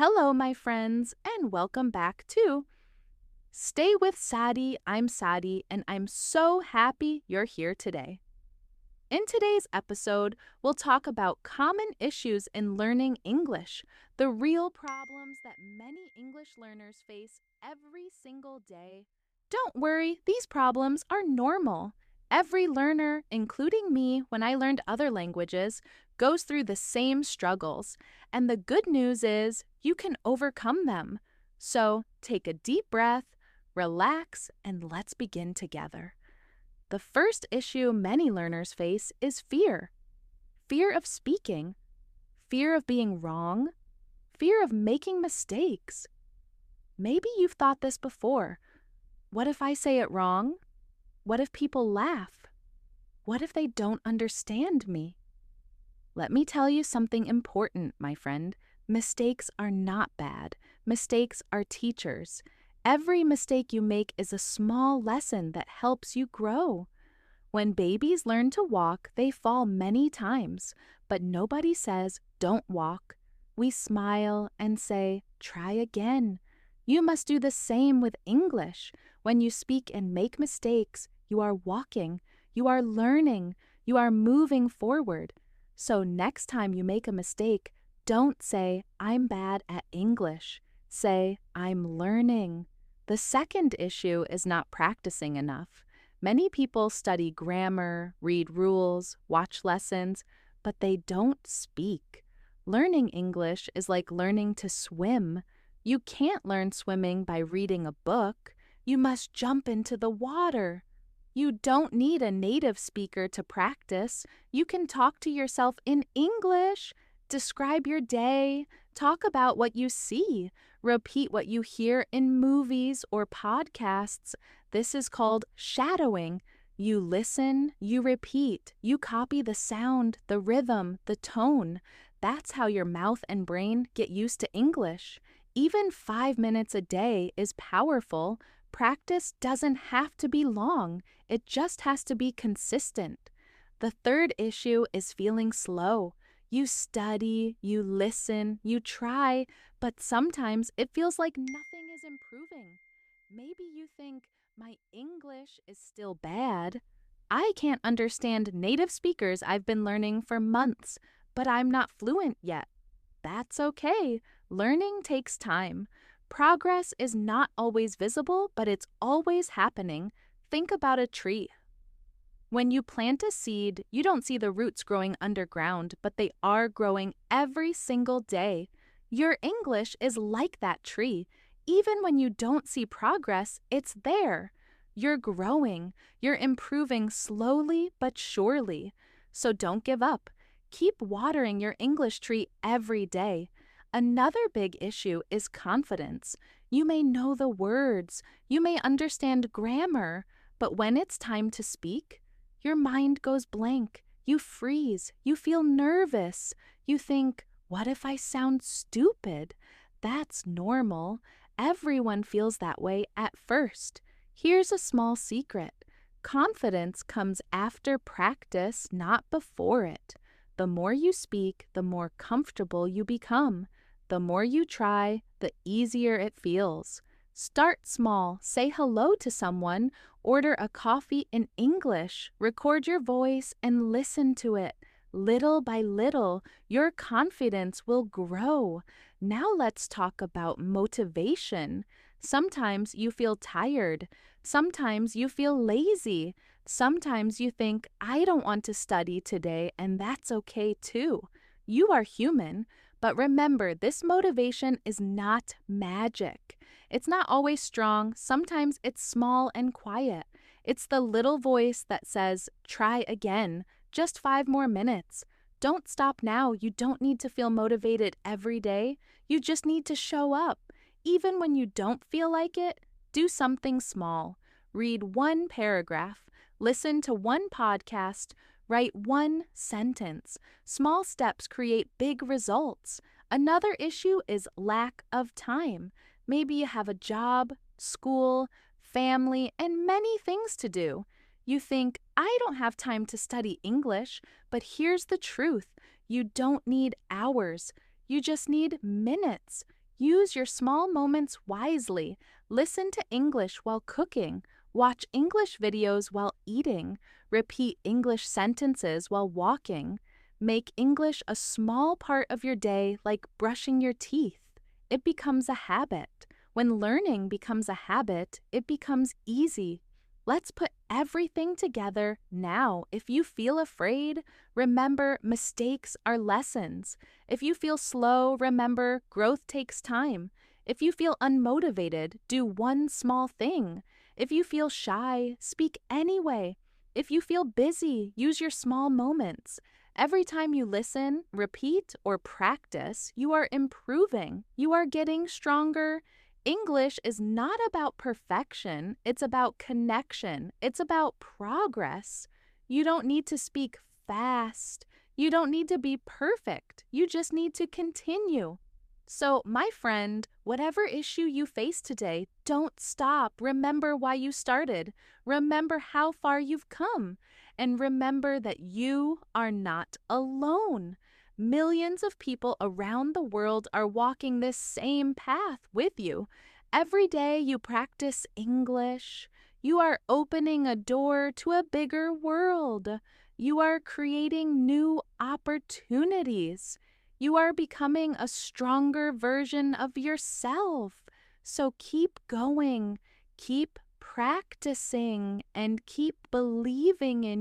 Hello, my friends, and welcome back to Stay with Sadie. I'm Sadie, and I'm so happy you're here today. In today's episode, we'll talk about common issues in learning English, the real problems that many English learners face every single day. Don't worry, these problems are normal. Every learner, including me when I learned other languages, goes through the same struggles, and the good news is you can overcome them. So take a deep breath, relax, and let's begin together. The first issue many learners face is fear. Fear of speaking, fear of being wrong, fear of making mistakes. Maybe you've thought this before. What if I say it wrong? What if people laugh? What if they don't understand me? Let me tell you something important, my friend. Mistakes are not bad. Mistakes are teachers. Every mistake you make is a small lesson that helps you grow. When babies learn to walk, they fall many times, but nobody says, "Don't walk." We smile and say, "Try again." You must do the same with English. When you speak and make mistakes, you are walking, you are learning, you are moving forward. So next time you make a mistake, don't say, "I'm bad at English." Say, "I'm learning." The second issue is not practicing enough. Many people study grammar, read rules, watch lessons, but they don't speak. Learning English is like learning to swim. You can't learn swimming by reading a book. You must jump into the water. You don't need a native speaker to practice. You can talk to yourself in English. Describe your day. Talk about what you see. Repeat what you hear in movies or podcasts. This is called shadowing. You listen, you repeat, you copy the sound, the rhythm, the tone. That's how your mouth and brain get used to English. Even 5 minutes a day is powerful. Practice doesn't have to be long. It just has to be consistent. The third issue is feeling slow. You study, you listen, you try, but sometimes it feels like nothing is improving. Maybe you think, my English is still bad. I can't understand native speakers I've been learning for months, but I'm not fluent yet. That's okay. Learning takes time. Progress is not always visible, but it's always happening. Think about a tree. When you plant a seed, you don't see the roots growing underground, but they are growing every single day. Your English is like that tree. Even when you don't see progress, it's there. You're growing. You're improving slowly but surely. So don't give up. Keep watering your English tree every day. Another big issue is confidence. You may know the words. You may understand grammar. But when it's time to speak, your mind goes blank. You freeze. You feel nervous. You think, what if I sound stupid? That's normal. Everyone feels that way at first. Here's a small secret. Confidence comes after practice, not before it. The more you speak, the more comfortable you become. The more you try, the easier it feels. Start small. Say hello to someone. Order a coffee in English. Record your voice and listen to it. Little by little, your confidence will grow. Now let's talk about motivation. Sometimes you feel tired. Sometimes you feel lazy. Sometimes you think, I don't want to study today, and that's okay too. You are human, but remember, this motivation is not magic. It's not always strong. Sometimes it's small and quiet. It's the little voice that says, try again, just 5 more minutes. Don't stop now. You don't need to feel motivated every day. You just need to show up. Even when you don't feel like it, do something small. Read 1 paragraph. Listen to 1 podcast. Write 1 sentence. Small steps create big results. Another issue is lack of time. Maybe you have a job, school, family, and many things to do. You think, I don't have time to study English, but here's the truth. You don't need hours. You just need minutes. Use your small moments wisely. Listen to English while cooking. Watch English videos while eating. Repeat English sentences while walking. Make English a small part of your day, like brushing your teeth. It becomes a habit. When learning becomes a habit, it becomes easy. Let's put everything together now. If you feel afraid, remember mistakes are lessons. If you feel slow, remember growth takes time. If you feel unmotivated, do one small thing. If you feel shy, speak anyway. If you feel busy, use your small moments. Every time you listen, repeat, or practice, you are improving. You are getting stronger. English is not about perfection, it's about connection. It's about progress. You don't need to speak fast. You don't need to be perfect. You just need to continue. So, my friend, whatever issue you face today, don't stop. Remember why you started. Remember how far you've come. And remember that you are not alone. Millions of people around the world are walking this same path with you. Every day you practice English. You are opening a door to a bigger world. You are creating new opportunities. You are becoming a stronger version of yourself. So keep going, keep practicing, and keep believing in